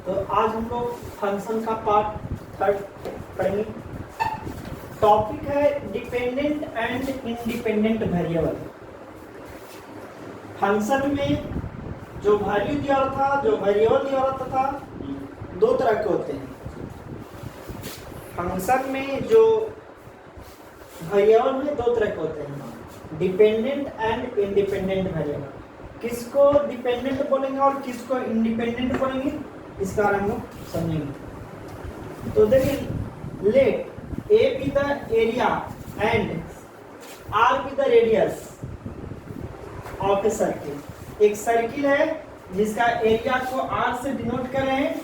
तो आज हम लोग फंक्शन का पार्ट 3 पढ़ेंगे। टॉपिक है dependent and independent variable. Function में जो वैल्यू दिया था, जो वेरिएबल दिया रहता था, दो तरह के होते हैं। फंक्शन में जो वेरिएबल में दो तरह के होते हैं, डिपेंडेंट एंड इंडिपेंडेंट वेरिएबल। किसको डिपेंडेंट बोलेंगे और किसको इंडिपेंडेंट बोलेंगे, इसका हम लोग समझेंगे। तो देखिए, let A be the area and R be the radius of a circle. एक सर्किल है जिसका एरिया को आर से डिनोट कर रहे हैं,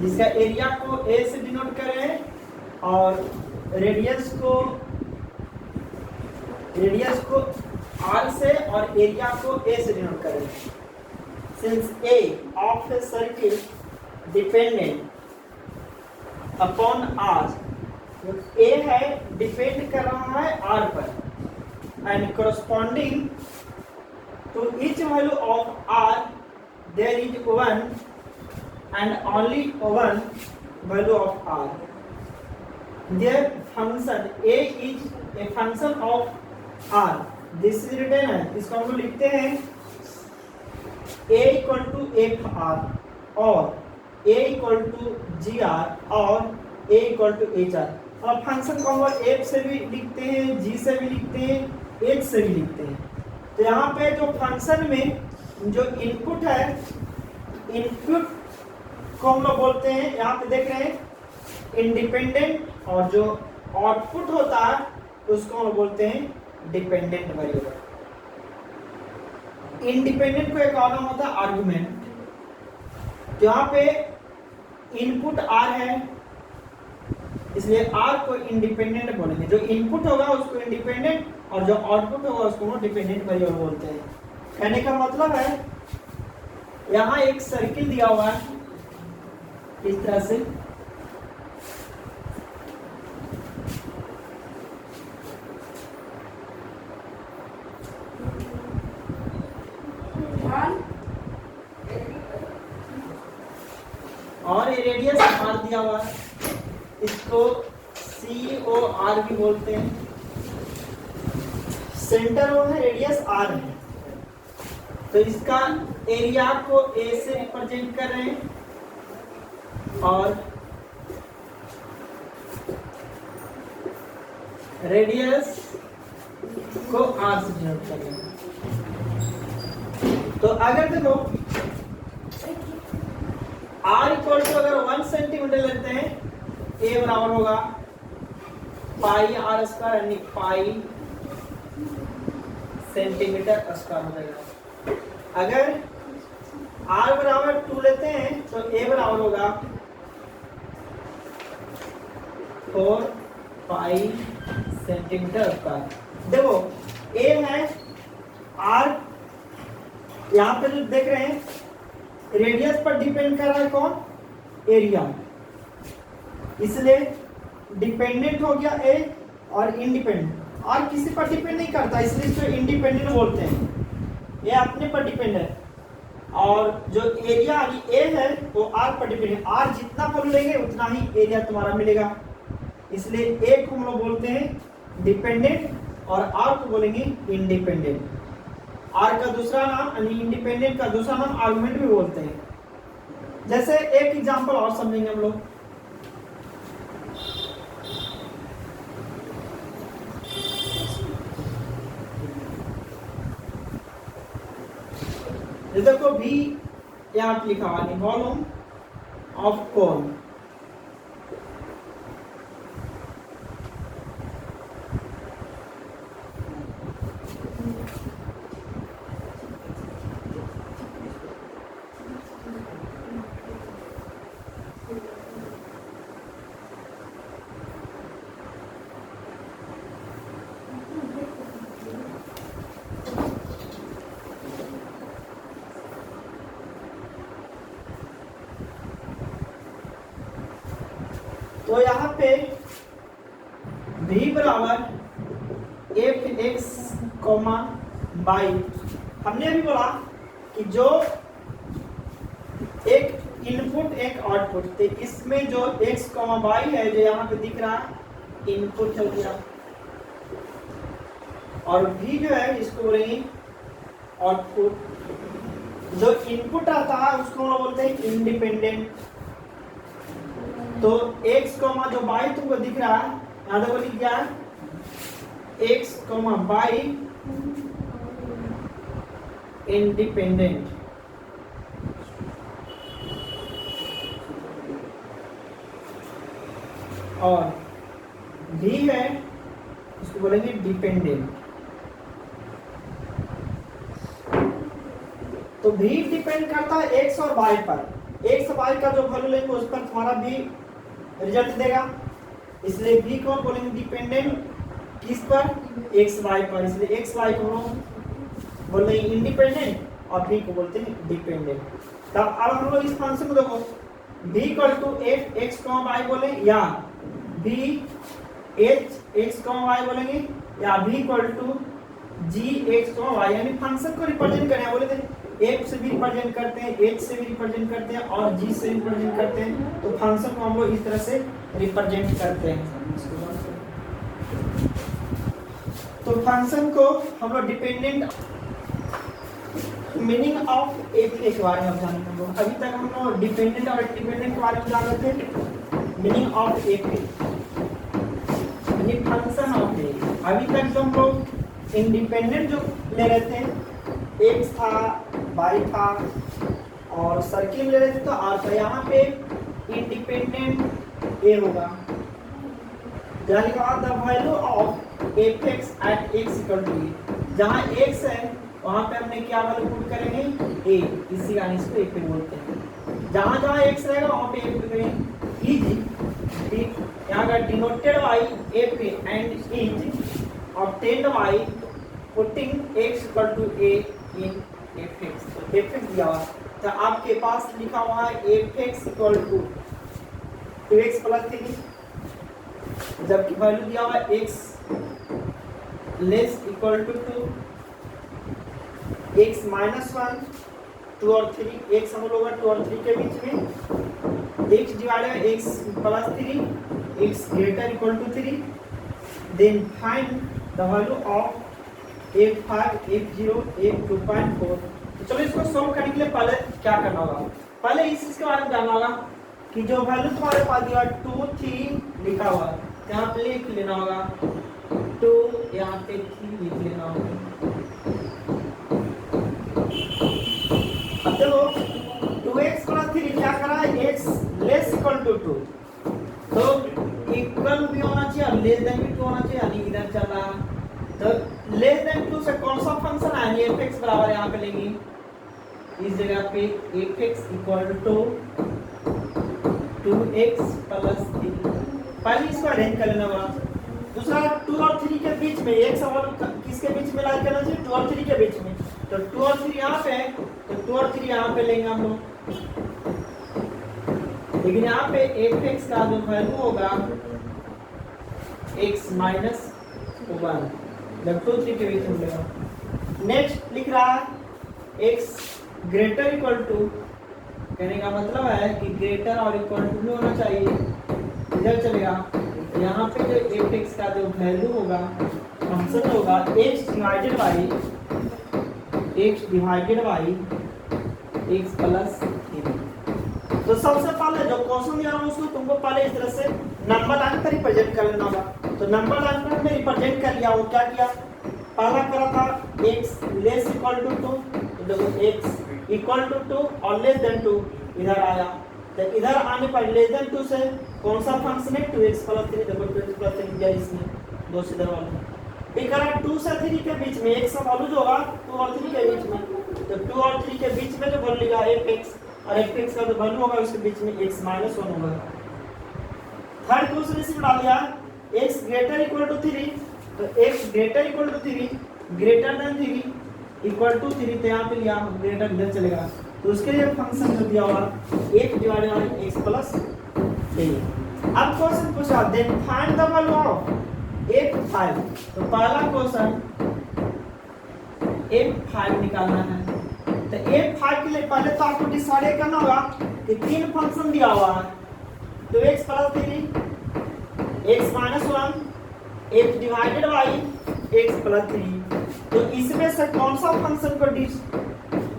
जिसका एरिया को ए से डिनोट कर रहे हैं और रेडियस को आर से और एरिया को ए से डिनोट कर रहे हैं। Since a of a circle dependent upon r, a है डिपेंड कर रहा है आर पर, and corresponding to each value of r there is one and only one value of r. Their function a is a function of r. This is written है, इसको हम लोग लिखते हैं a equal to fr और a equal to gr और a equal to hr। और function को हम लोग f से भी लिखते हैं, g से भी लिखते हैं, h से भी लिखते हैं। तो यहाँ पे जो फंक्शन में जो इनपुट है, इनपुट को हम लोग बोलते हैं, यहाँ पे देख रहे हैं इंडिपेंडेंट, और जो आउटपुट होता है उसको हम लोग बोलते हैं डिपेंडेंट वेरिएबल। इंडिपेंडेंट को एक और नाम होता है आर्गुमेंट। यहाँ पे इनपुट आर है, इसलिए आर को इंडिपेंडेंट बोलेंगे। जो इनपुट होगा उसको इंडिपेंडेंट और जो आउटपुट होगा उसको डिपेंडेंट वेरिएबल बोलते हैं। कहने का मतलब है, यहाँ एक सर्किल दिया हुआ है इस तरह से, और ये रेडियस आर दिया हुआ है, इसको COR भी बोलते हैं। सेंटर वो है, रेडियस आर है, तो इसका एरिया को ए से रिप्रेजेंट कर रहे हैं और रेडियस को आर से डिनोट कर रहे हैं। तो अगर देखो आर इक्वल टू अगर 1 सेंटीमीटर लेते हैं, ए बराबर होगा पाई आर स्क्वायर, यानी पाई सेंटीमीटर स्क्वायर हो जाएगा। अगर r बराबर 2 लेते हैं तो a बराबर होगा 4 पाई सेंटीमीटर स्क्वायर। देखो a है, r यहाँ पे जो देख रहे हैं रेडियस पर डिपेंड कर रहा है कौन, एरिया, इसलिए डिपेंडेंट हो गया a और इंडिपेंडेंट। और किसी पर डिपेंड नहीं करता, इसलिए इसको इंडिपेंडेंट बोलते हैं। ये अपने पर डिपेंड है और जो एरिया यानी ए है वो आर पर डिपेंड है। आर जितना वैल्यू लेंगे उतना ही एरिया तुम्हारा मिलेगा, इसलिए ए को हम लोग बोलते हैं डिपेंडेंट और आर को बोलेंगे इंडिपेंडेंट। आर का दूसरा नाम यानी इंडिपेंडेंट का दूसरा नाम आर्गुमेंट भी बोलते हैं। जैसे एक एग्जांपल और समझेंगे हम लोग। देखो भी यहाँ लिखा हुआ है वॉल्यूम ऑफ कोन। तो यहाँ पे v बराबर एफ एक्स कॉमा बाई, हमने अभी बोला कि जो एक इनपुट एक आउटपुट, तो इसमें जो x, y है जो यहाँ पे दिख रहा है इनपुट हो गया, और v जो है इसको बोलेंगे आउटपुट। जो इनपुट आता है उसको हम लोग बोलते हैं इंडिपेंडेंट। तो x, जो y तुमको दिख रहा है यहाँ देखो लिख दिया है x, y इंडिपेंडेंट। और v है उसको बोलेंगे डिपेंडेंट। तो v डिपेंड करता है x और y पर। x और y का जो वैल्यू लेंगे उस पर तुम्हारा v रिजल्ट देगा, इसलिए v को बोलेंगे डिपेंडेंट किस पर, x y पर। इसलिए x y को बोलते हैं इंडिपेंडेंट और v को बोलते हैं डिपेंडेंट। तब अब हम लोग इस फंक्शन को देखो v equal to f x y बोले या v h x y बोलेंगे या v equal to g x y, यानी फंक्शन को रिप्रेजेंट करें बोले थे f से भी रिप्रेजेंट करते हैं, h से भी रिप्रेजेंट करते हैं और g से रिप्रेजेंट करते हैं। तो फंक्शन को हम लोग इस तरह से रिप्रेजेंट करते हैं। तो फंक्शन को हम लोग डिपेंडेंट, मीनिंग ऑफ एफ के बारे में जानेंगे। अभी तक हम लोग डिपेंडेंट और इंडिपेंडेंट के बारे में जान रहे थे। मीनिंग ऑफ एफ यानी फंक्शन ऑफ ए। अभी तक जो हम लोग इंडिपेंडेंट जो ले रहे थे एक्स था, वाई था और सर्किल ले रहे थे, तो आर था। यहाँ पे इंडिपेंडेंट ए होगा, यानी the value of F X at X equal to A. जहाँ एक्स है वहाँ पे हमने क्या वैल्यू पुट करेंगे a, इसी का इसको एक पे बोलते हैं। जहाँ जहाँ x रहेगा वहाँ पे a पुट करेंगे। इज यहाँ का denoted by f and is obtained by putting x equal to a in fx। तो fx दिया हुआ तो आपके पास लिखा हुआ है fx equal to 2x plus 3, जबकि वैल्यू दिया हुआ है x less equal to 2, x minus 1, 2 और 3, x हम लोग 2 और 3 के बीच में, x divided by x plus 3, x greater equal to 3, then find the value of f5, f0, f2.4। तो चलो इसको सॉल्व करने के लिए पहले क्या करना होगा, पहले इस चीज के बारे में जानना होगा कि जो वैल्यू तुम्हारे पास दिया 2, 3 लिखा हुआ है यहाँ पे लिख लेना होगा 2, यहाँ पे 3 लिख लेना होगा। अब देखो 2x प्लस 3 क्या करा है, x लेस इक्वल टू 2, तो इक्वल भी होना चाहिए और लेस देन भी 2 होना चाहिए, यानी इधर चल रहा। तो लेस देन 2 से कौन सा फंक्शन है, यानी fx बराबर यहाँ पे लेंगे इस जगह पे fx equal to 2x plus 3। पहले इसको अरेंज कर लेना होगा। दूसरा 2 और 3 के बीच में एक सवाल किसके बीच में लाइक करना चाहिए, 2 और 3 के बीच में। तो 2 और 3 यहाँ पे है, तो 2 और 3 यहाँ पे लेंगे हम लोग, लेकिन यहाँ पे fx का जो वैल्यू होगा x माइनस 1, जब 2 3 के बीच में लेगा। नेक्स्ट लिख रहा है x ग्रेटर इक्वल टू, कहने का मतलब है कि ग्रेटर और इक्वल टू भी होना चाहिए, इधर चलेगा। यहाँ पे जो fx का जो वैल्यू होगा फंक्शन होगा x divided by x plus 3। तो सबसे पहले जो क्वेश्चन दिया रहा हूँ उसको तुमको पहले इस तरह से नंबर लाइन पर रिप्रेजेंट कर लेना होगा। तो नंबर लाइन पर मैं रिप्रेजेंट कर लिया, वो क्या किया, पहला करा था x लेस इक्वल टू 2, तो देखो x इक्वल टू 2 और लेस देन 2 इधर आया। तो इधर आने पर लेस देन 2 से कौन सा फंक्शन है, 2x प्लस 3, देखो 2x प्लस 3 दिया इसमें, दो से इधर वाला। फिर करा 2 से 3 के बीच में एक सा वैल्यू जो होगा 2 और 3 के बीच में, तो 2 और 3 के बीच में जो वैल्यू लिखा fx और fx का जो वैल्यू होगा उसके बीच में x माइनस 1 होगा। थर्ड क्वेश्चन इसी में डाल दिया x ग्रेटर इक्वल टू 3, तो x greater equal to 3 greater than 3 equal to 3, तो यहाँ पे लिया ग्रेटर इधर चलेगा। तो उसके लिए फंक्शन जो दिया हुआ x divided by x plus 3। अब क्वेश्चन पूछा then find the value of f5। तो पहला क्वेश्चन f5 निकालना है। तो f5 के लिए पहले तो आपको डिसाइड करना होगा कि तीन फंक्शन दिया हुआ है, 2x plus 3, x minus 1, x divided by x plus 3। तो इसमें से कौन सा फंक्शन को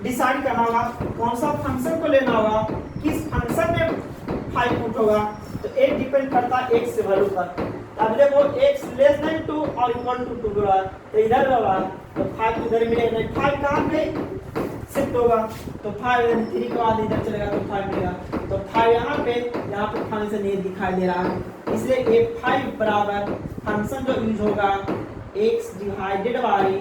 डिसाइड करना होगा, कौन सा फंक्शन को लेना होगा, किस फंक्शन में 5 पुट होगा, तो एक डिपेंड करता है x से वैल्यू पर। अब देखो x लेस देन 2 और इक्वल टू 2 होगा, तो इधर होगा तो 5 इधर मिलेगा, 5 कहाँ पे शिफ्ट होगा, तो 5 3 के बाद इधर चलेगा तो 5 मिलेगा, तो 5 यहाँ पे फंक्शन ये दिखाई दे रहा है, इसलिए ये 5 बराबर फंक्शन जो यूज होगा x divided by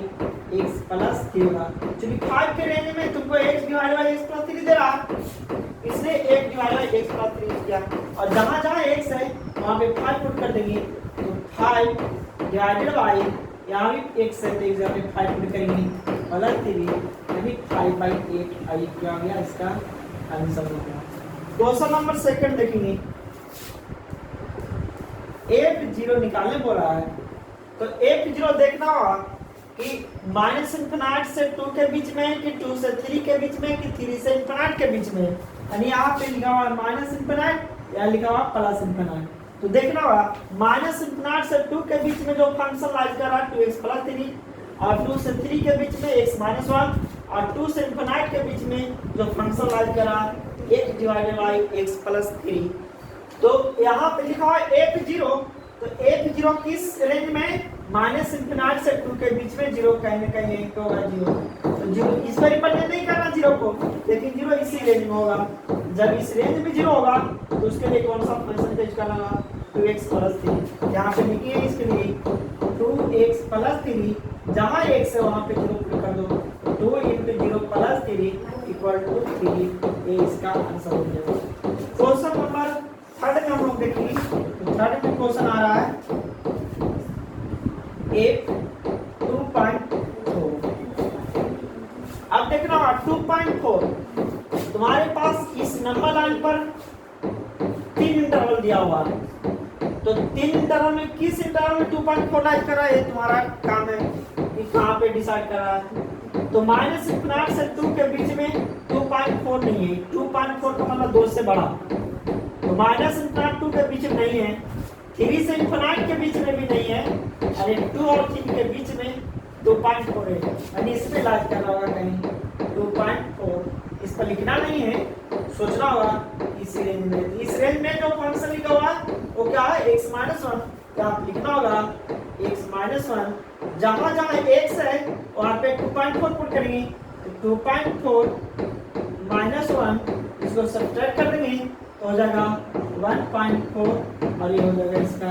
x plus 3 होगा। क्योंकि 5 के रेंज में तुमको x divided by x plus 3 दे रहा है, इसलिए 1 डिवाइडेड बाई x प्लस 3 किया, और जहाँ जहाँ x है वहाँ पे 5 पुट कर देंगे, तो 5 डिवाइडेड बाई यहाँ भी x है तो एक जगह पे 5 पुट करेंगे प्लस 3 यानी 5/8 आई क्या आ गया इसका आंसर हो गया। क्वेश्चन नंबर सेकंड देखेंगे, f0 निकालने बोला है, तो f0 देखना होगा कि माइनस इन्फिनाइट से 2 के बीच में कि 2 से 3 के बीच में कि 3 से इन्फिनाइट के बीच में, यानी यहाँ पे लिखा हुआ माइनस इन्फिनाइट या लिखा हुआ प्लस इन्फिनाइट। तो देखना होगा माइनस इन्फिनाइट से 2 के बीच में जो फंक्शन लाइज कर रहा है 2x प्लस 3, और 2 से 3 के बीच में x माइनस 1, और 2 से इन्फिनाइट के बीच में जो फंक्शन लाइज कर रहा है x divided by x plus 3। तो यहाँ पे लिखा हुआ f0, तो f0 किस रेंज में, माइनस इन्फिनाइट से 2 के बीच में, 0 कहीं ना कहीं एक होगा 0, तो 0 इस पर रिप्रेजेंट नहीं करना 0 को, लेकिन 0 इसी रेंज में होगा। जब इस रेंज में 0 होगा तो उसके लिए कौन सा फंक्शन यूज करना होगा, 2x प्लस 3। यहाँ पे लिखिए इसके लिए 2x प्लस 3, जहाँ x है वहाँ पे 0 पुट कर दो, 2 × 0 प्लस 3 इक्वल टू 3, ये इसका आंसर हो जाएगा। क्वेश्चन नंबर थर्ड में हम लोग देखेंगे, तो थर्ड में क्वेश्चन आ रहा है f2.4। अब देखना 2.4 तुम्हारे पास इस नंबर लाइन पर 3 इंटरवल दिया हुआ है, तो 3 इंटरवल में किस इंटरवल में 2.4 लाइज कर रहा है, ये तुम्हारा काम है कि कहाँ पे डिसाइड कर रहा है। तो माइनस इन्फिनाइट से 2 के बीच में 2.4 नहीं है, 2.4 का मतलब 2 से बड़ा, तो माइनस इन्फिनाइट 2 के बीच में नहीं है, 3 से इन्फिनाइट के बीच में भी नहीं है, अरे 2 और 3 के बीच में 2.4 है, यानी इसमें लाइज करना होगा कहीं 2.4, इस पर लिखना नहीं है, सोचना होगा इस रेंज में। इस रेंज में जो फंक्शन लिखा हुआ है वो क्या है, x माइनस 1, तो आप लिखना होगा x माइनस 1, जहाँ जहाँ x है वहाँ पे 2.4 पुट करेंगे, तो 2.4 माइनस 1 इसको सब्ट्रैक्ट कर देंगे तो हो जाएगा 1.4, और ये हो जाएगा इसका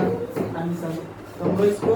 आंसर। तो हम इसको